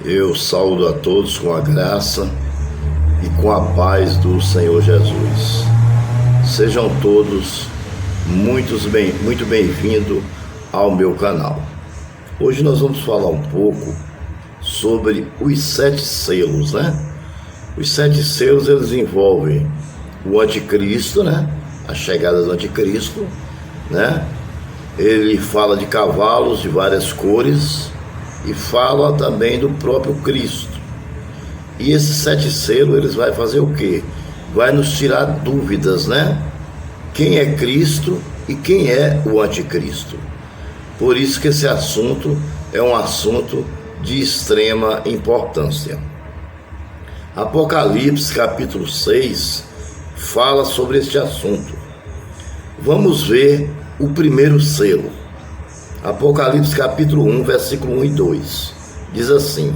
Eu saúdo a todos com a graça e com a paz do Senhor Jesus. Sejam todos muito bem-vindos ao meu canal. Hoje nós vamos falar um pouco sobre os 7 selos, né? Os 7 selos, eles envolvem o anticristo, né? A chegada do anticristo, né? Ele fala de cavalos de várias cores e fala também do próprio Cristo. E esses 7 selos, eles vai fazer o quê? Vai nos tirar dúvidas, né? Quem é Cristo e quem é o anticristo. Por isso que esse assunto é um assunto de extrema importância. Apocalipse capítulo 6 fala sobre este assunto. Vamos ver o primeiro selo. Apocalipse capítulo 1, versículo 1 e 2. Diz assim: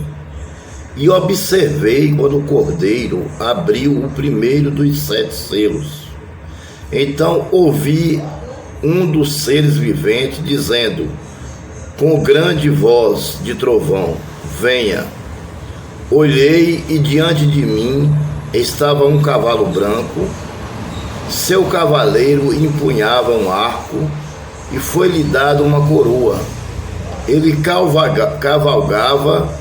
E observei quando o Cordeiro abriu o primeiro dos 7 selos. Então ouvi um dos seres viventes dizendo, com grande voz de trovão: Venha. Olhei e diante de mim estava um cavalo branco. Seu cavaleiro empunhava um arco e foi-lhe dado uma coroa. Ele cavalgava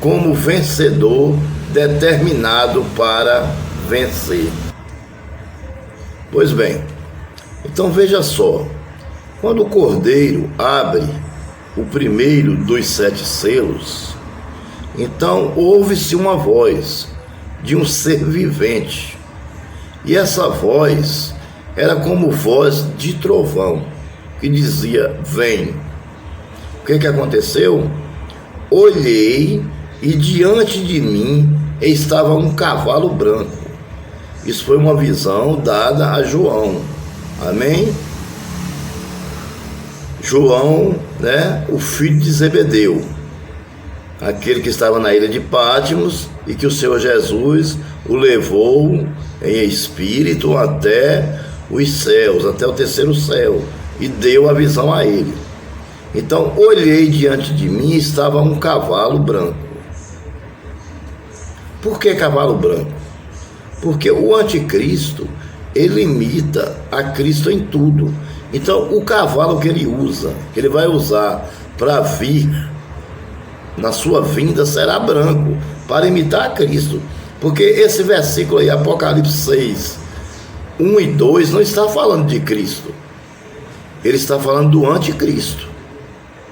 como vencedor, determinado para vencer. Pois bem, então veja só, quando o Cordeiro abre o primeiro dos 7 selos, então ouve-se uma voz de um ser vivente, e essa voz era como voz de trovão, que dizia: Vem. O que aconteceu? Olhei e diante de mim estava um cavalo branco. Isso foi uma visão dada a João. Amém? João, né, o filho de Zebedeu, aquele que estava na ilha de Pátimos e que o Senhor Jesus o levou em espírito até os céus, até o 3º céu, e deu a visão a ele. Então olhei diante de mim e estava um cavalo branco. Por que cavalo branco? Porque o anticristo, ele imita a Cristo em tudo. Então o cavalo que ele usa, que ele vai usar para vir na sua vinda, será branco, para imitar a Cristo. Porque esse versículo aí, Apocalipse 6, 1 e 2, não está falando de Cristo. Ele está falando do anticristo.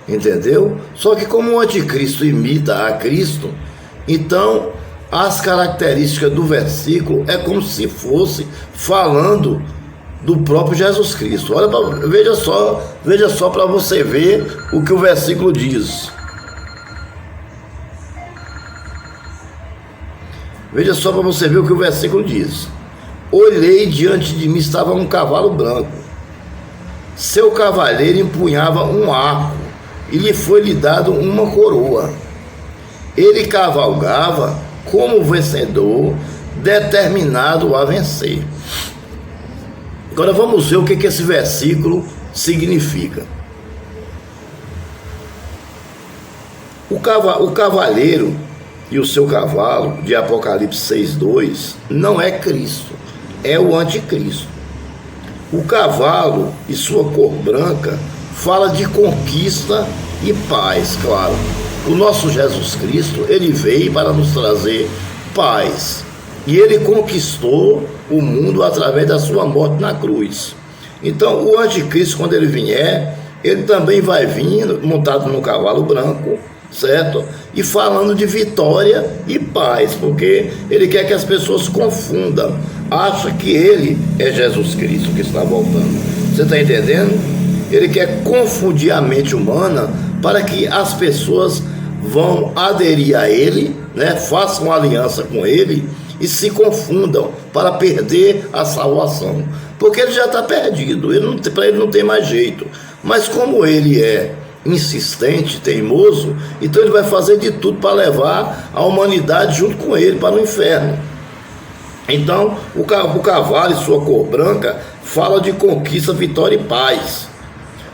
Entendeu? Só que como o anticristo imita a Cristo, então as características do versículo é como se fosse falando do próprio Jesus Cristo. Veja só para você ver o que o versículo diz. Veja só para você ver o que o versículo diz. Olhei diante de mim estava um cavalo branco. Seu cavaleiro empunhava um arco e lhe foi-lhe dado uma coroa. Ele cavalgava como vencedor, determinado a vencer. Agora vamos ver o que esse versículo significa. O cavaleiro e o seu cavalo, de Apocalipse 6:2, não é Cristo, é o anticristo. O cavalo e sua cor branca fala de conquista e paz, claro. O nosso Jesus Cristo, ele veio para nos trazer paz. E ele conquistou o mundo através da sua morte na cruz. Então, o anticristo, quando ele vier, ele também vai vir montado no cavalo branco, certo? E falando de vitória e paz, porque ele quer que as pessoas confundam, acham que ele é Jesus Cristo que está voltando. Você está entendendo? Ele quer confundir a mente humana para que as pessoas vão aderir a ele, né? Façam aliança com ele e se confundam para perder a salvação, porque ele já está perdido, para ele não tem mais jeito. Mas como ele é insistente, teimoso, então ele vai fazer de tudo para levar a humanidade junto com ele para o inferno. Então o cavalo e sua cor branca fala de conquista, vitória e paz.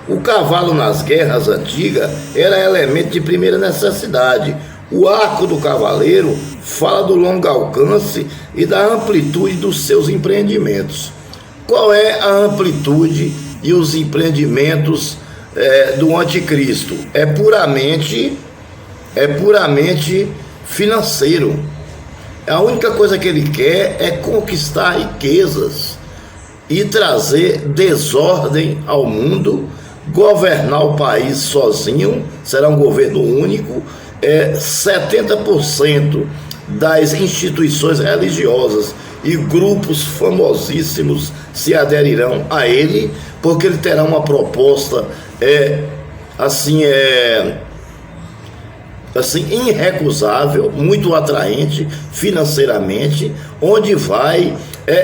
O cavalo nas guerras antigas era elemento de primeira necessidade. O arco do cavaleiro fala do longo alcance e da amplitude dos seus empreendimentos. Qual é a amplitude e os empreendimentos do anticristo? É puramente financeiro. A única coisa que ele quer é conquistar riquezas e trazer desordem ao mundo, governar o país sozinho, será um governo único. 70% das instituições religiosas e grupos famosíssimos se aderirão a ele, porque ele terá uma proposta assim irrecusável, muito atraente financeiramente, onde vai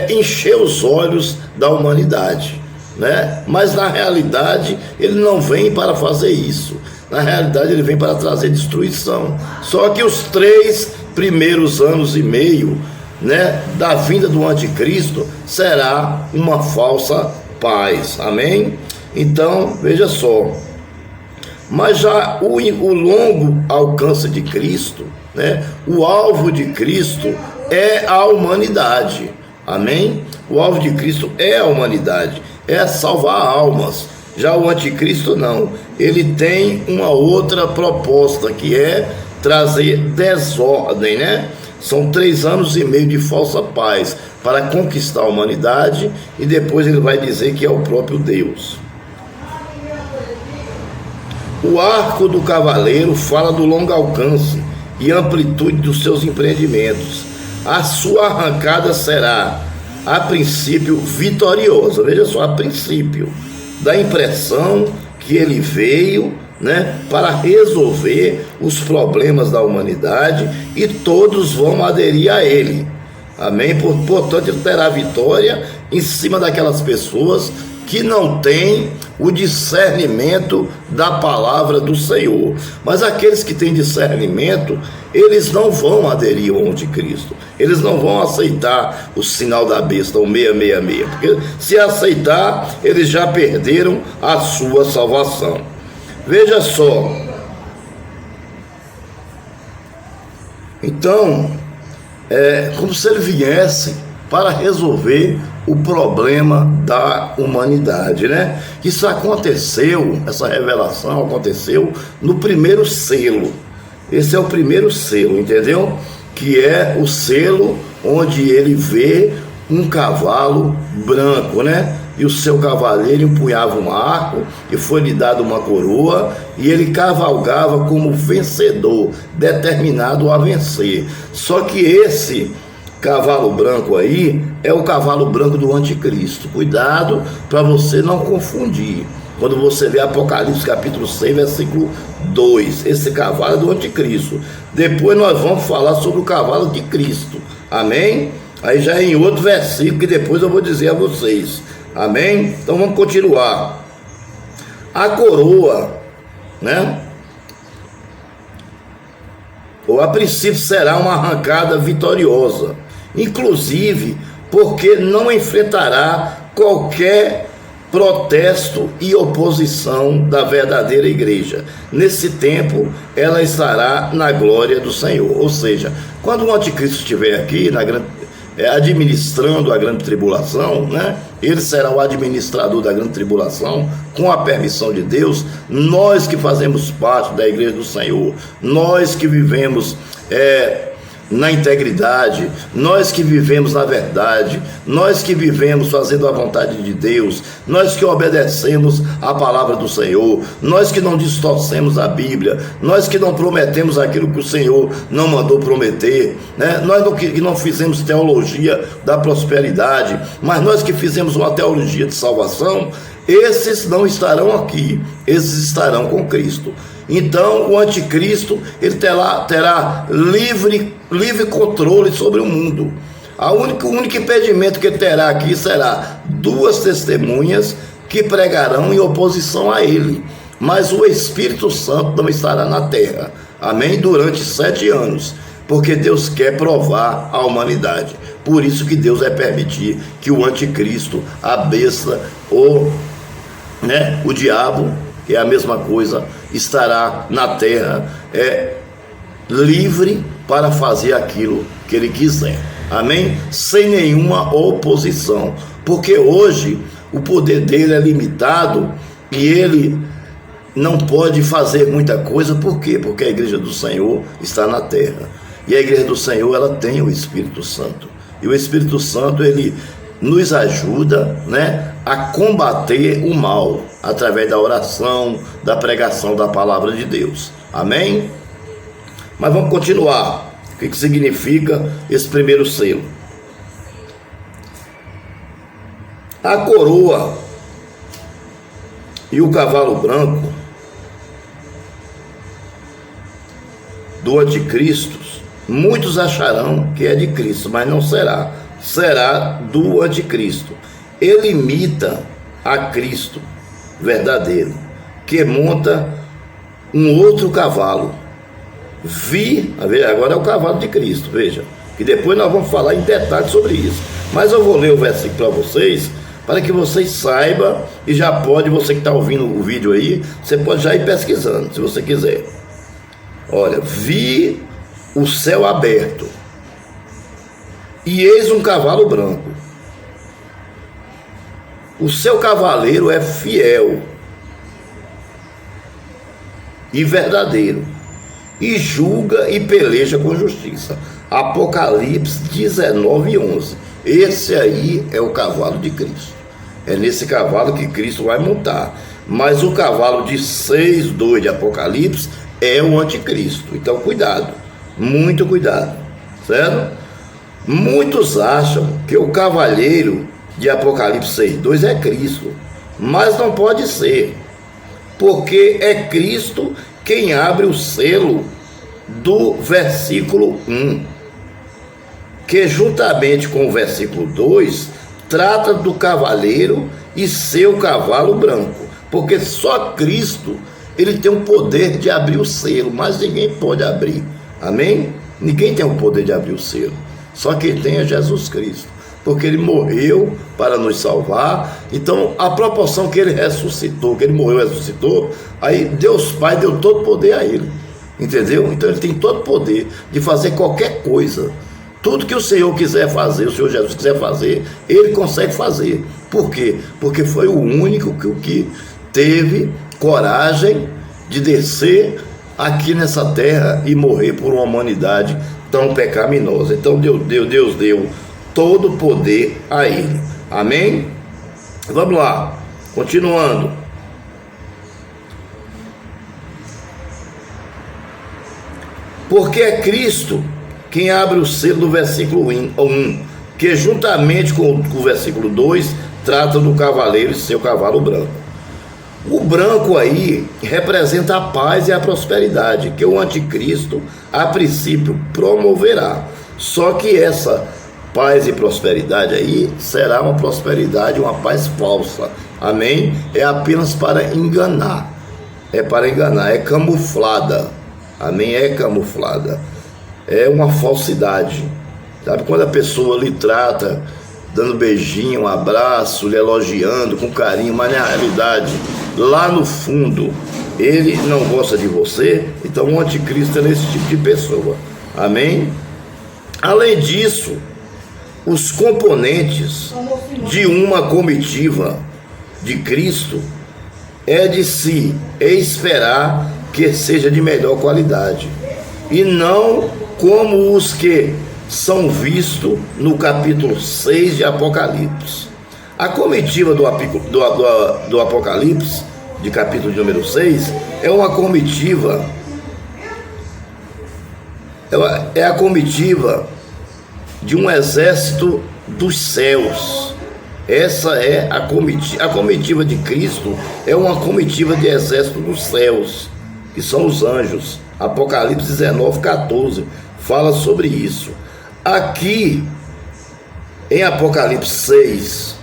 encher os olhos da humanidade, né? Mas na realidade ele não vem para fazer isso. Na realidade ele vem para trazer destruição. Só que os 3 primeiros anos e meio, né, da vinda do anticristo será uma falsa paz. Amém? Então veja só. Mas já o longo alcance de Cristo, né, o alvo de Cristo é a humanidade. Amém? O alvo de Cristo é a humanidade, é salvar almas. Já o anticristo não, ele tem uma outra proposta, que é trazer desordem, né? São 3 anos e meio de falsa paz para conquistar a humanidade, e depois ele vai dizer que é o próprio Deus. O arco do cavaleiro fala do longo alcance e amplitude dos seus empreendimentos. A sua arrancada será, a princípio, vitoriosa. Veja só, a princípio, dá a impressão que ele veio, né, para resolver os problemas da humanidade, e todos vão aderir a ele. Amém? Portanto, ele terá vitória em cima daquelas pessoas que não têm o discernimento da palavra do Senhor. Mas aqueles que têm discernimento, eles não vão aderir ao anticristo. Eles não vão aceitar o sinal da besta, o 666. Porque se aceitar, eles já perderam a sua salvação. Veja só. Então, como se ele viesse para resolver o problema da humanidade, né? Isso aconteceu, essa revelação aconteceu no primeiro selo. Esse é o primeiro selo, entendeu? Que é o selo onde ele vê um cavalo branco, né? E o seu cavaleiro empunhava um arco, e foi-lhe dado uma coroa, e ele cavalgava como vencedor, determinado a vencer. Só que esse cavalo branco aí é o cavalo branco do anticristo. Cuidado para você não confundir. Quando você vê Apocalipse capítulo 6, versículo 2, esse cavalo é do anticristo. Depois nós vamos falar sobre o cavalo de Cristo. Amém? Aí já é em outro versículo que depois eu vou dizer a vocês. Amém? Então vamos continuar. A coroa, né? Ou a princípio será uma arrancada vitoriosa, inclusive porque não enfrentará qualquer protesto e oposição da verdadeira igreja. Nesse tempo ela estará na glória do Senhor. Ou seja, quando o anticristo estiver aqui administrando a grande tribulação, né? Ele será o administrador da grande tribulação, com a permissão de Deus. Nós que fazemos parte da igreja do Senhor, nós que vivemos na integridade, nós que vivemos na verdade, nós que vivemos fazendo a vontade de Deus, nós que obedecemos a palavra do Senhor, nós que não distorcemos a Bíblia, nós que não prometemos aquilo que o Senhor não mandou prometer, né? Nós que não fizemos teologia da prosperidade, mas nós que fizemos uma teologia de salvação, esses não estarão aqui, esses estarão com Cristo. Então o anticristo ele terá livre controle sobre o mundo. O único impedimento que ele terá aqui será 2 testemunhas que pregarão em oposição a ele, mas o Espírito Santo não estará na terra, amém? Durante 7 anos, porque Deus quer provar a humanidade. Por isso que Deus vai permitir que o anticristo, a besta ou o diabo, que é a mesma coisa, estará na terra livre para fazer aquilo que ele quiser. Amém? Sem nenhuma oposição. Porque hoje o poder dele é limitado e ele não pode fazer muita coisa. Por quê? Porque a igreja do Senhor está na terra. E a igreja do Senhor, ela tem o Espírito Santo. E o Espírito Santo, ele nos ajuda, né, a combater o mal através da oração, da pregação da palavra de Deus. Amém? Mas vamos continuar. O que significa esse primeiro selo? A coroa e o cavalo branco do anticristo, muitos acharão que é de Cristo, mas não será. Será do anticristo. Ele imita a Cristo verdadeiro, que monta um outro cavalo. Agora é o cavalo de Cristo, veja, que depois nós vamos falar em detalhes sobre isso. Mas eu vou ler o versículo para vocês, para que vocês saibam, e já pode, você que está ouvindo o vídeo aí, você pode já ir pesquisando, se você quiser. Olha, vi o céu aberto, e eis um cavalo branco. O seu cavaleiro é fiel e verdadeiro, e julga e peleja com justiça. Apocalipse 19:11. Esse aí é o cavalo de Cristo. É nesse cavalo que Cristo vai montar. Mas o cavalo de 6:2 de Apocalipse é o anticristo. Então cuidado, muito cuidado, certo? Muitos acham que o cavaleiro de Apocalipse 6:2 é Cristo, mas não pode ser, porque é Cristo quem abre o selo do versículo 1, que juntamente com o versículo 2 trata do cavaleiro e seu cavalo branco, porque só Cristo ele tem o poder de abrir o selo, mas ninguém pode abrir. Amém? Ninguém tem o poder de abrir o selo, só quem tem é Jesus Cristo, porque ele morreu para nos salvar. Então a proporção que ele ressuscitou, que ele morreu e ressuscitou, aí Deus Pai deu todo o poder a ele, entendeu? Então ele tem todo o poder de fazer qualquer coisa. Tudo que o Senhor quiser fazer, o Senhor Jesus quiser fazer, ele consegue fazer. Por quê? Porque foi o único que teve coragem de descer aqui nessa terra e morrer por uma humanidade tão pecaminosa. Então Deus deu todo o poder a ele. Amém? Vamos lá, continuando. Porque é Cristo quem abre o selo do versículo 1, que juntamente com o versículo 2 trata do cavaleiro e seu cavalo branco. O branco aí representa a paz e a prosperidade, que o anticristo a princípio promoverá. Só que essa paz e prosperidade aí será uma prosperidade, uma paz falsa. Amém? É apenas para enganar. É para enganar, é camuflada. Amém? É camuflada. É uma falsidade. Sabe quando a pessoa lhe trata dando beijinho, um abraço, lhe elogiando com carinho, mas na realidade, lá no fundo, ele não gosta de você? Então o anticristo é esse tipo de pessoa. Amém? Além disso, os componentes de uma comitiva de Cristo é de se esperar que seja de melhor qualidade, e não como os que são vistos no capítulo 6 de Apocalipse. A comitiva do Apocalipse, de capítulo de número 6, é uma comitiva, é a comitiva de um exército dos céus. Essa é a comitiva de Cristo, é uma comitiva de exército dos céus, que são os anjos. Apocalipse 19:14 fala sobre isso. Aqui em Apocalipse 6,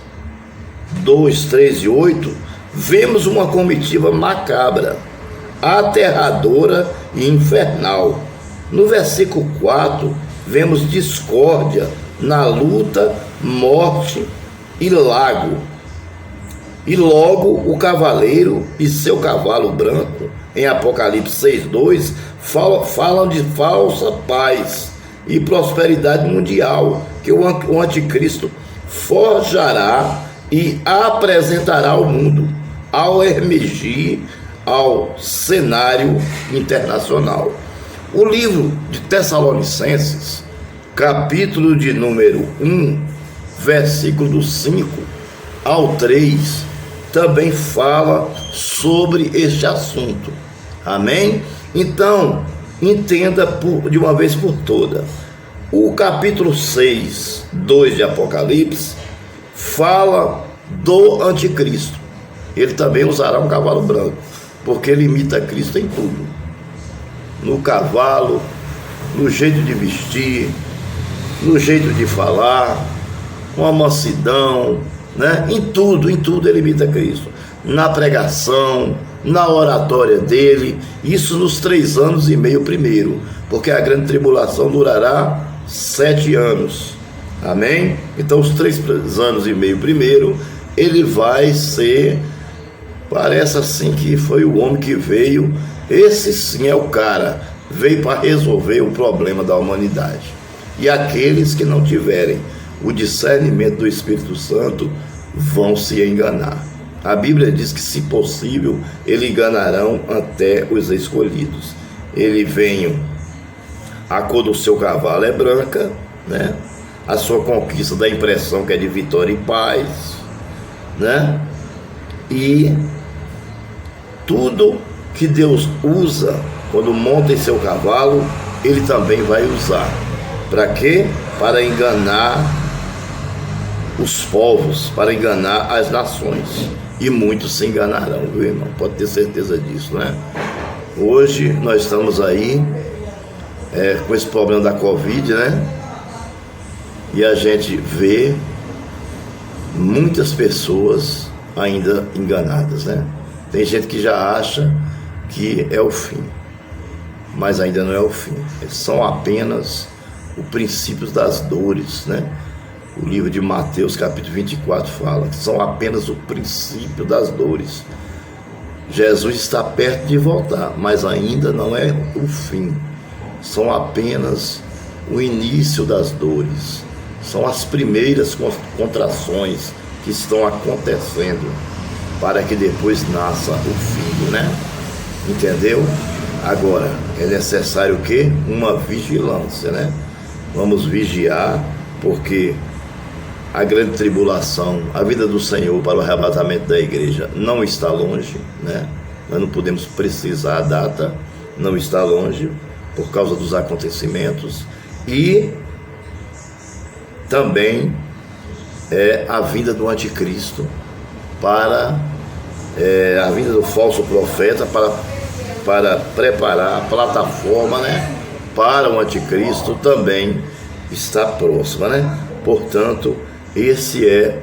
2, 3 e 8, vemos uma comitiva macabra, aterradora e infernal. No versículo 4, vemos discórdia na luta, morte e lago. E logo o cavaleiro e seu cavalo branco, em Apocalipse 6:2, falam de falsa paz e prosperidade mundial, que o anticristo forjará e apresentará ao mundo, ao emergir ao cenário internacional. O livro de Tessalonicenses, capítulo de número 1, versículo do 5 ao 3, também fala sobre este assunto. Amém? Então, entenda de uma vez por toda. O capítulo 6, 2 de Apocalipse, fala do anticristo. Ele também usará um cavalo branco, porque ele imita Cristo em tudo. No cavalo, no jeito de vestir, no jeito de falar, uma mansidão, né? Em tudo ele imita Cristo. Na pregação, na oratória dele, isso nos 3 anos e meio primeiro, porque a grande tribulação durará 7 anos. Amém? Então os 3 anos e meio primeiro, ele vai ser, parece assim que foi o homem que veio, esse sim é o cara, veio para resolver o problema da humanidade. E aqueles que não tiverem o discernimento do Espírito Santo vão se enganar. A Bíblia diz que, se possível, ele enganarão até os escolhidos. Ele vem, a cor do seu cavalo é branca, né? A sua conquista dá a impressão que é de vitória e paz, né? E tudo que Deus usa quando monta em seu cavalo, ele também vai usar. Para quê? Para enganar os povos, para enganar as nações. E muitos se enganarão, viu, irmão? Pode ter certeza disso, né? Hoje nós estamos aí com esse problema da Covid, né? E a gente vê muitas pessoas ainda enganadas, né? Tem gente que já acha que é o fim, mas ainda não é o fim. São apenas os princípios das dores, né? O livro de Mateus, capítulo 24, fala que são apenas o princípio das dores. Jesus está perto de voltar, mas ainda não é o fim. São apenas o início das dores. São as primeiras contrações que estão acontecendo para que depois nasça o filho, né? Entendeu? Agora, é necessário o quê? Uma vigilância, né? Vamos vigiar, porque a grande tribulação, a vida do Senhor para o arrebatamento da igreja não está longe, né? Nós não podemos precisar a data, não está longe por causa dos acontecimentos. E também a vinda do anticristo, para a vinda do falso profeta, para preparar a plataforma, né, para o anticristo, também está próxima, né? Portanto, esse é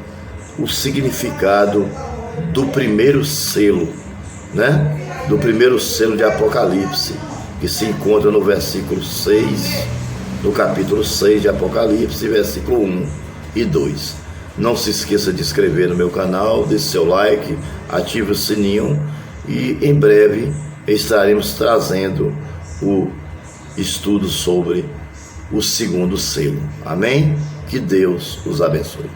o significado do primeiro selo, né? Do primeiro selo de Apocalipse, que se encontra no versículo 6, no capítulo 6 de Apocalipse, versículo 1 e 2. Não se esqueça de se inscrever no meu canal, deixe seu like, ative o sininho e em breve estaremos trazendo o estudo sobre o segundo selo. Amém? Que Deus os abençoe.